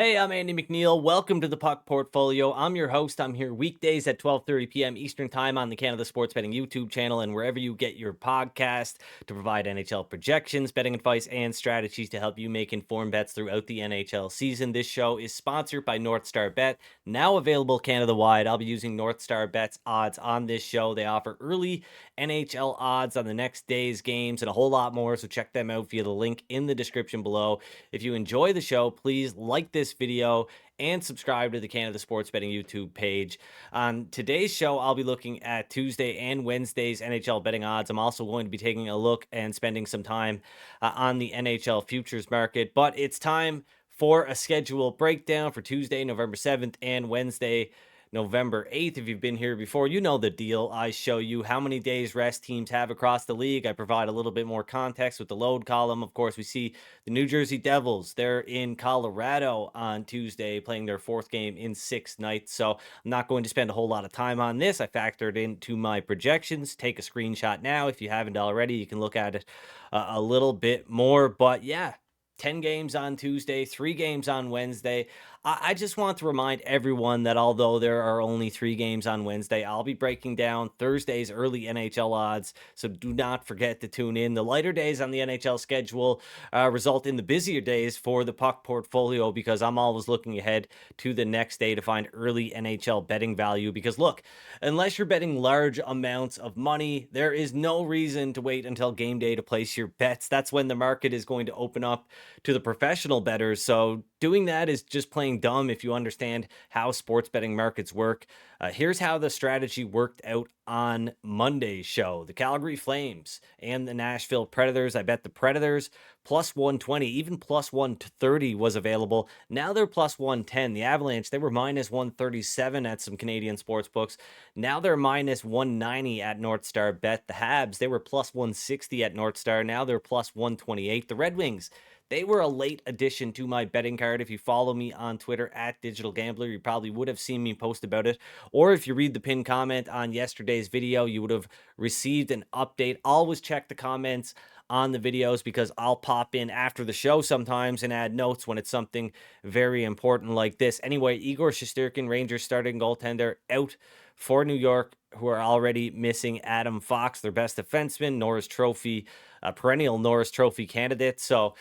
Hey, I'm Andy MacNeil. Welcome to the Puck Portfolio. I'm your host. I'm here weekdays at 12:30 p.m. Eastern Time on the Canada Sports Betting YouTube channel and wherever you get your podcast to provide NHL projections, betting advice, and strategies to help you make informed bets throughout the NHL season. This show is sponsored by North Star Bet, now available Canada-wide. I'll be using North Star Bet's odds on this show. They offer early NHL odds on the next day's games and a whole lot more, so check them out via the link in the description below. If you enjoy the show, please like this video and subscribe to the Canada Sports Betting YouTube page. On today's show, I'll be looking at Tuesday and Wednesday's NHL betting odds. I'm also going to be taking a look and spending some time on the NHL futures market, but it's time for a schedule breakdown for Tuesday, November 7th and Wednesday, November 8th. If you've been here before, you know the deal. I show you how many days rest teams have across the league. I provide a little bit more context with the load column. Of course, we see the New Jersey Devils. They're in Colorado on Tuesday playing their fourth game in 6 nights. So I'm not going to spend a whole lot of time on this. I factored into my projections. Take a screenshot now. If you haven't already, you can look at it a little bit more. But yeah, 10 games on Tuesday, 3 games on Wednesday. I just want to remind everyone that although there are only 3 games on Wednesday, I'll be breaking down Thursday's early NHL odds. So do not forget to tune in. The lighter days on the NHL schedule result in the busier days for the Puck Portfolio because I'm always looking ahead to the next day to find early NHL betting value. Because look, unless you're betting large amounts of money, there is no reason to wait until game day to place your bets. That's when the market is going to open up to the professional bettors. So doing that is just playing dumb if you understand how sports betting markets work. Here's how the strategy worked out on Monday's show. The Calgary Flames and the Nashville Predators. I bet the Predators plus 120, even plus 130 was available. Now they're plus 110. The Avalanche, they were minus 137 at some Canadian sports books. Now they're minus 190 at North Star Bet. The Habs, they were plus 160 at North Star. Now they're plus 128. The Red Wings, they were a late addition to my betting card. If you follow me on Twitter at Digital Gambler, you probably would have seen me post about it. Or if you read the pinned comment on yesterday's video, you would have received an update. Always check the comments on the videos because I'll pop in after the show sometimes and add notes when it's something very important like this. Anyway, Igor Shesterkin, Rangers starting goaltender, out for New York, who are already missing Adam Fox, their best defenseman, Norris Trophy, perennial Norris Trophy candidate. So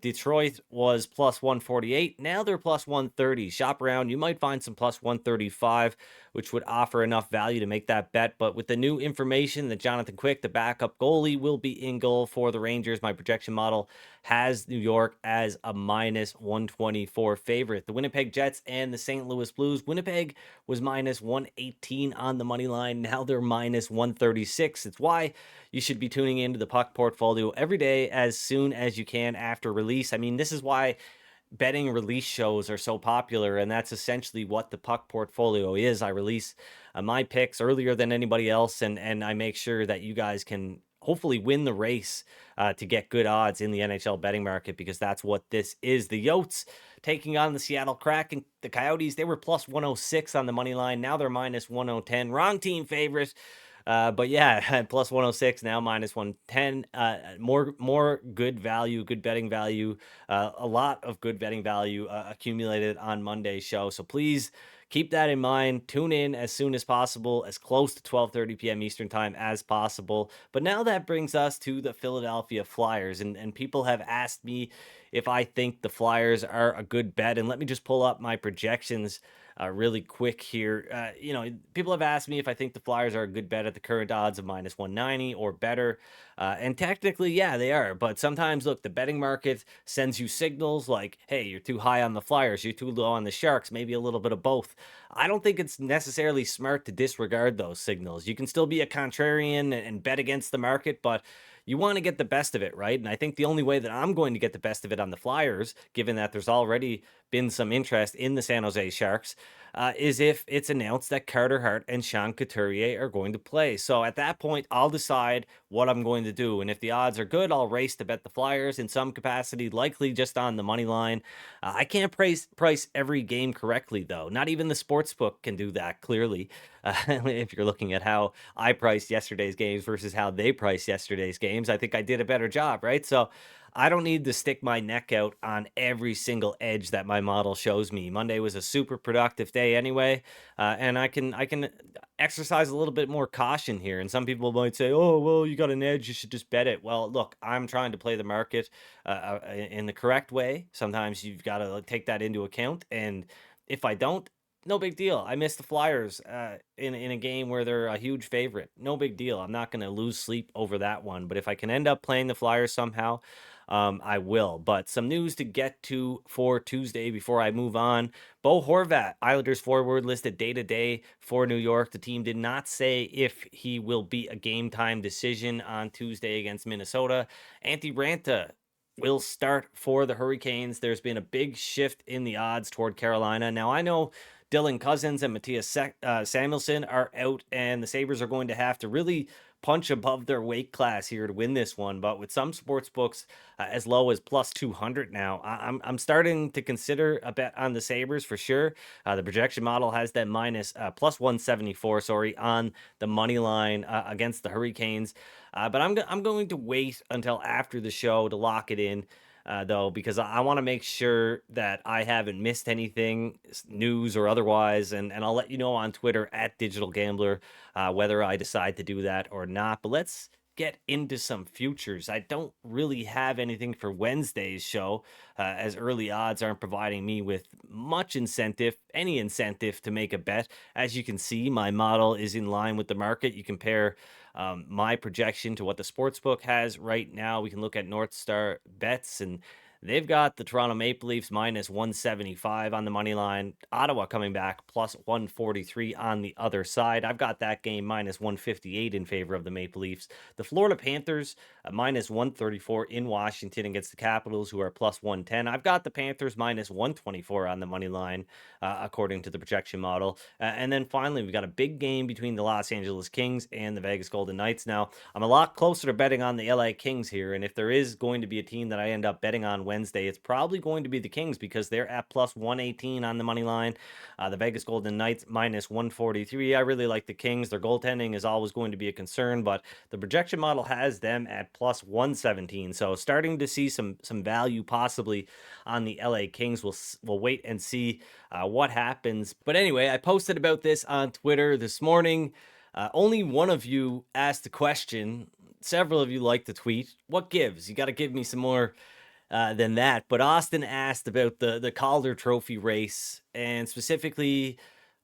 Detroit was plus 148. Now they're plus 130. Shop around. You might find some plus 135, which would offer enough value to make that bet. But with the new information that Jonathan Quick, the backup goalie, will be in goal for the Rangers, my projection model has New York as a minus 124 favorite. The Winnipeg Jets and the St. Louis Blues. Winnipeg was minus 118 on the money line. Now they're minus 136. It's why you should be tuning into the Puck Portfolio every day as soon as you can after release. I mean, this is why betting release shows are so popular, and that's essentially what the Puck Portfolio is. I release my picks earlier than anybody else, and I make sure that you guys can hopefully win the race to get good odds in the NHL betting market, because that's what this is. The Yotes taking on the Seattle Kraken. The Coyotes, they were plus 106 on the money line. Now they're minus 110. Wrong team favorite. But yeah, plus 106, now minus 110. More good value, good betting value, a lot of good betting value accumulated on Monday's show. So please keep that in mind. Tune in as soon as possible, as close to 12:30 p.m. Eastern Time as possible. But now that brings us to the Philadelphia Flyers. And people have asked me if I think the Flyers are a good bet. And let me just pull up my projections really quick here. People have asked me if I think the Flyers are a good bet at the current odds of minus 190 or better. And technically, yeah, they are. But sometimes, look, the betting market sends you signals like, hey, you're too high on the Flyers, you're too low on the Sharks, maybe a little bit of both. I don't think it's necessarily smart to disregard those signals. You can still be a contrarian and bet against the market, but you want to get the best of it, right? And I think the only way that I'm going to get the best of it on the Flyers, given that there's already been some interest in the San Jose Sharks, is if it's announced that Carter Hart and Sean Couturier are going to play. So at that point, I'll decide what I'm going to do. And if the odds are good, I'll race to bet the Flyers in some capacity, likely just on the money line. I can't price every game correctly, though. Not even the sportsbook can do that, clearly. If you're looking at how I priced yesterday's games versus how they priced yesterday's games, I think I did a better job, right? So I don't need to stick my neck out on every single edge that my model shows me. Monday was a super productive day anyway, and I can exercise a little bit more caution here. And some people might say, "Oh, well, you got an edge, you should just bet it." Well, look, I'm trying to play the market in the correct way. Sometimes you've got to take that into account, and if I don't, no big deal. I missed the Flyers in a game where they're a huge favorite. No big deal. I'm not going to lose sleep over that one. But if I can end up playing the Flyers somehow, I will. But some news to get to for Tuesday before I move on. Bo Horvat, Islanders forward, listed day to day for New York. The team did not say if he will be a game time decision on Tuesday against Minnesota. Antti Ranta will start for the Hurricanes. There's been a big shift in the odds toward Carolina. Now, I know Dylan Cousins and Matthias Samuelsson are out, and the Sabres are going to have to really punch above their weight class here to win this one. But with some sports books as low as plus 200 now, I'm starting to consider a bet on the Sabres for sure. The projection model has them minus plus 174, sorry, on the money line against the Hurricanes. But I'm going to wait until after the show to lock it in though, because I want to make sure that I haven't missed anything, news or otherwise. And I'll let you know on Twitter at Digital Gambler whether I decide to do that or not. But let's get into some futures. I don't really have anything for Wednesday's show, as early odds aren't providing me with much incentive, any incentive to make a bet. As you can see, my model is in line with the market. You compare my projection to what the sportsbook has right now. We can look at North Star bets, and they've got the Toronto Maple Leafs minus 175 on the money line. Ottawa coming back plus 143 on the other side. I've got that game minus 158 in favor of the Maple Leafs. The Florida Panthers minus 134 in Washington against the Capitals, who are plus 110. I've got the Panthers minus 124 on the money line, according to the projection model. And then finally, we've got a big game between the Los Angeles Kings and the Vegas Golden Knights. Now, I'm a lot closer to betting on the LA Kings here. And if there is going to be a team that I end up betting on Wednesday, it's probably going to be the Kings because they're at plus 118 on the money line. The Vegas Golden Knights minus 143. I really like the Kings. Their goaltending is always going to be a concern, but the projection model has them at plus 117. So starting to see some value possibly on the LA Kings. We'll wait and see what happens. But anyway, I posted about this on Twitter this morning. Only one of you asked the question. Several of you like the tweet. What gives? You got to give me some more than that. But Austin asked about the Calder Trophy race, and specifically,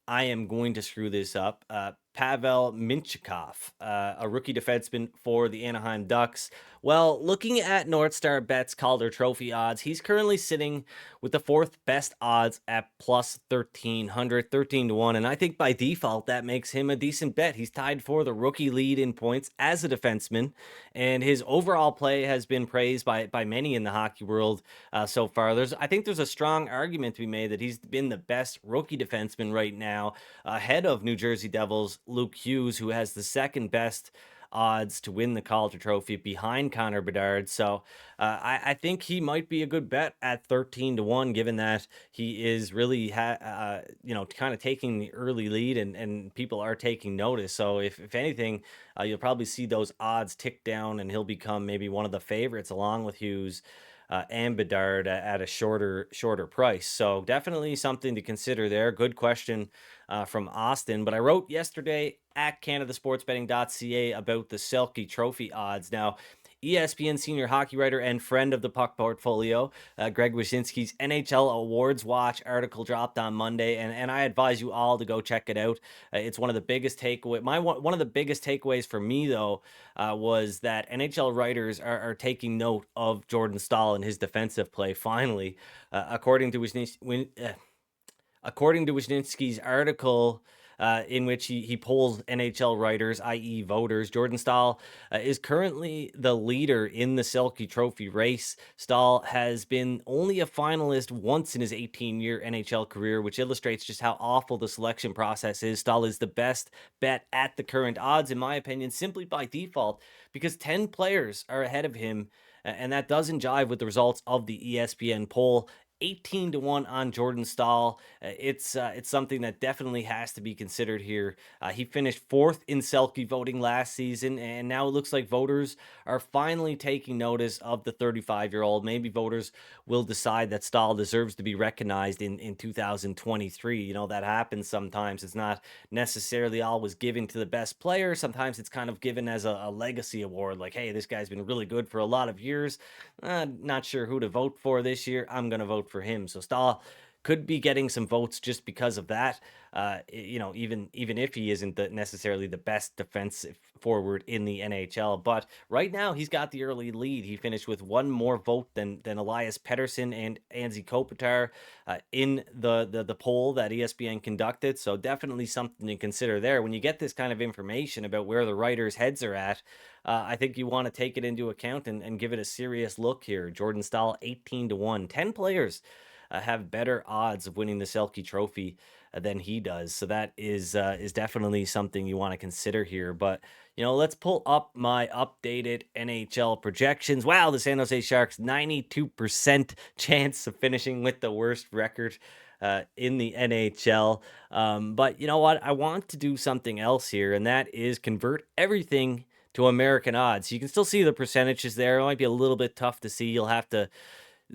I am going to screw this up. Pavel Minchikov, a rookie defenseman for the Anaheim Ducks. Well, looking at North Star Bet's Calder Trophy odds, he's currently sitting with the fourth best odds at plus 1,300, 13 to 1. And I think by default, that makes him a decent bet. He's tied for the rookie lead in points as a defenseman, and his overall play has been praised by many in the hockey world so far. I think there's a strong argument to be made that he's been the best rookie defenseman right now, ahead of New Jersey Devils Luke Hughes, who has the second best odds to win the Calder Trophy behind Connor Bedard. So I think he might be a good bet at 13 to 1, given that he is really, kind of taking the early lead and people are taking notice. So if anything, you'll probably see those odds tick down and he'll become maybe one of the favorites along with Hughes and Bedard at a shorter price. So definitely something to consider there. Good question from Austin. But I wrote yesterday at CanadaSportsBetting.ca about the Selke Trophy odds. Now, ESPN senior hockey writer and friend of the Puck Portfolio, Greg Wyshynski's NHL Awards Watch article dropped on Monday, and I advise you all to go check it out. It's one of the biggest one of the biggest takeaways for me, though, was that NHL writers are taking note of Jordan Staal and his defensive play. Finally, according to Wyshynski's article, in which he polls NHL writers, i.e. voters, Jordan Staal is currently the leader in the Selke Trophy race. Staal has been only a finalist once in his 18-year NHL career, which illustrates just how awful the selection process is. Staal is the best bet at the current odds, in my opinion, simply by default, because 10 players are ahead of him, and that doesn't jive with the results of the ESPN poll. 18-1 on Jordan Stahl. It's something that definitely has to be considered here. He finished fourth in Selke voting last season, and now it looks like voters are finally taking notice of the 35-year-old. Maybe voters will decide that Stahl deserves to be recognized in 2023. You know, that happens sometimes. It's not necessarily always given to the best player. Sometimes it's kind of given as a legacy award, like, hey, this guy's been really good for a lot of years. Not sure who to vote for this year. I'm going to vote for him. So Stahl could be getting some votes just because of that. You know, even if he isn't necessarily the best defensive forward in the NHL, but right now he's got the early lead. He finished with one more vote than Elias Pettersson and Anze Kopitar in the poll that ESPN conducted. So definitely something to consider there. When you get this kind of information about where the writers' heads are at, I think you want to take it into account and give it a serious look here. Jordan Stahl, 18-1. 10 players have better odds of winning the Selke Trophy than he does. So that is definitely something you want to consider here. But you know, let's pull up my updated NHL projections. Wow, the San Jose Sharks 92% chance of finishing with the worst record in the NHL. But you know what? I want to do something else here, and that is convert everything to American odds. You can still see the percentages there. It might be a little bit tough to see. You'll have to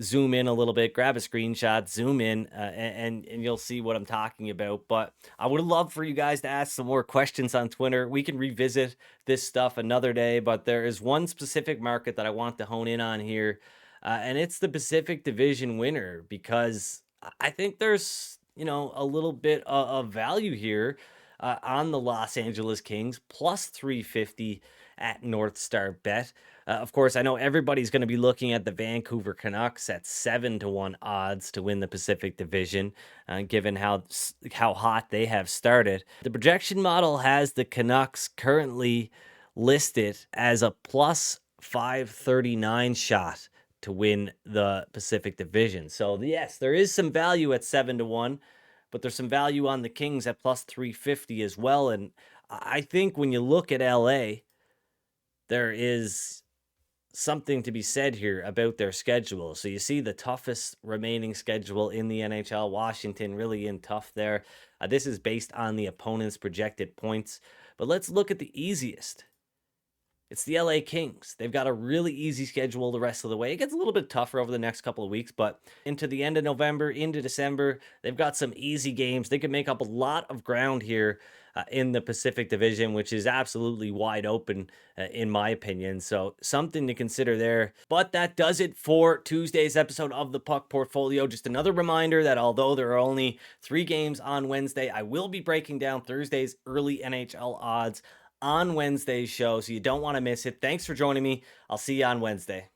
zoom in a little bit, grab a screenshot, zoom in, and you'll see what I'm talking about. But I would love for you guys to ask some more questions on Twitter. We can revisit this stuff another day, but there is one specific market that I want to hone in on here, and it's the Pacific Division winner, because I think there's, you know, a little bit of value here on the Los Angeles Kings, plus 350 at North Star Bet. Of course, I know everybody's going to be looking at the Vancouver Canucks at 7-1 odds to win the Pacific Division, given how hot they have started. The projection model has the Canucks currently listed as a plus 539 shot to win the Pacific Division. So yes, there is some value at 7-1, but there's some value on the Kings at plus 350 as well. And I think when you look at LA, there is something to be said here about their schedule. So you see the toughest remaining schedule in the NHL. Washington really in tough there. This is based on the opponent's projected points. But let's look at the easiest. It's the LA Kings. They've got a really easy schedule the rest of the way. It gets a little bit tougher over the next couple of weeks, but into the end of November, into December, they've got some easy games. They can make up a lot of ground here in the Pacific Division, which is absolutely wide open, in my opinion. So something to consider there. But that does it for Tuesday's episode of the Puck Portfolio. Just another reminder that although there are only 3 games on Wednesday, I will be breaking down Thursday's early NHL odds on Wednesday's show, so you don't want to miss it. Thanks for joining me. I'll see you on Wednesday.